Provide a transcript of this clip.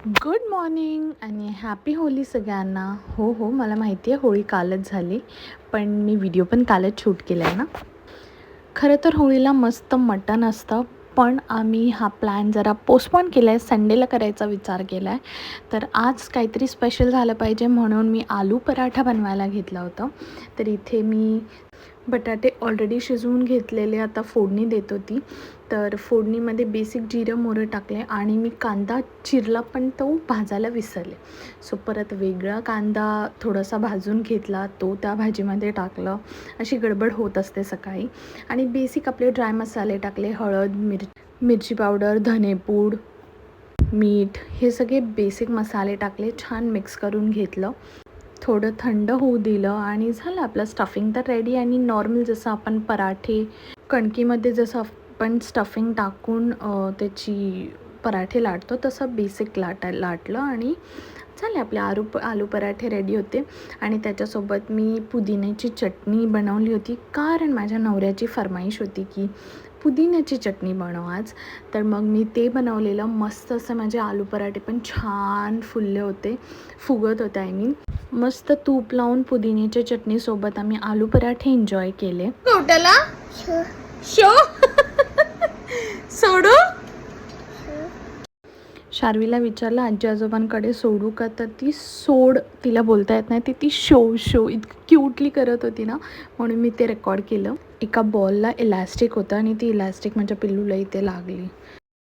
Good morning आणि happy Holy सगळ्यांना. हो, मला माहिती आहे होळी कालच झाली, पण मी व्हिडिओ पण कालच शूट केला आहे ना. खरं तर होळीला मस्त मटण असतं, पण आम्ही हा प्लॅन जरा पोस्टपोन केला आहे, संडेला करायचा विचार केला आहे. तर आज काहीतरी स्पेशल झालं पाहिजे म्हणून मी आलू पराठा बनवायला घेतला होता. तर इथे मी बटाटे ऑलरेडी शिजवून घेतलेले, आता फोडणी देत होती. तर फोडणीमध्ये बेसिक जिरं मोहरी टाकले आणि मी कांदा चिरला पण तो भाजायला विसरले. सो परत वेगळा कांदा थोडासा भाजून घेतला, तो त्या भाजीमध्ये टाकलं. अशी गडबड होत असते सकाळी. आणि बेसिक आपले ड्राय मसाले टाकले, हळद, मिरची पावडर, धनेपूड, मीठ, हे सगळे बेसिक मसाले टाकले, छान मिक्स करून घेतलं. थोडं थंड होऊ दिलं आणि झालं आपलं स्टफिंग तर रेडी. आणि नॉर्मल जसं आपण पराठे कणकीमध्ये जसं आपण स्टफिंग टाकून त्याची पराठे लाटतो तसं बेसिक लाटलं आणि झाले आपले आलू पराठे रेडी होते. आणि त्याच्यासोबत मी पुदिन्याची चटणी बनवली होती, कारण माझ्या नवऱ्याची फरमाईश होती की पुदिन्याची चटणी बनव आज. तर मग मी ते बनवलेलं. मस्त असं माझे आलू पराठे पण छान फुलले होते, फुगत होते आय मीन. मस्त तूप लावून पुदिन्याच्या चटणीसोबत आम्ही आलू पराठे एन्जॉय केले. कोटला शो सोडू. शार्वीला विचारलं आजी आजोबांकडे सोडू का, तर ती सोड तिला बोलता येत नाही, ती शो इतकं क्यूटली करत होती ना, म्हणून मी ते रेकॉर्ड केलं. एका बॉलला इलॅस्टिक होतं आणि ती इलॅस्टिक माझ्या पिल्लूला इथे लागली.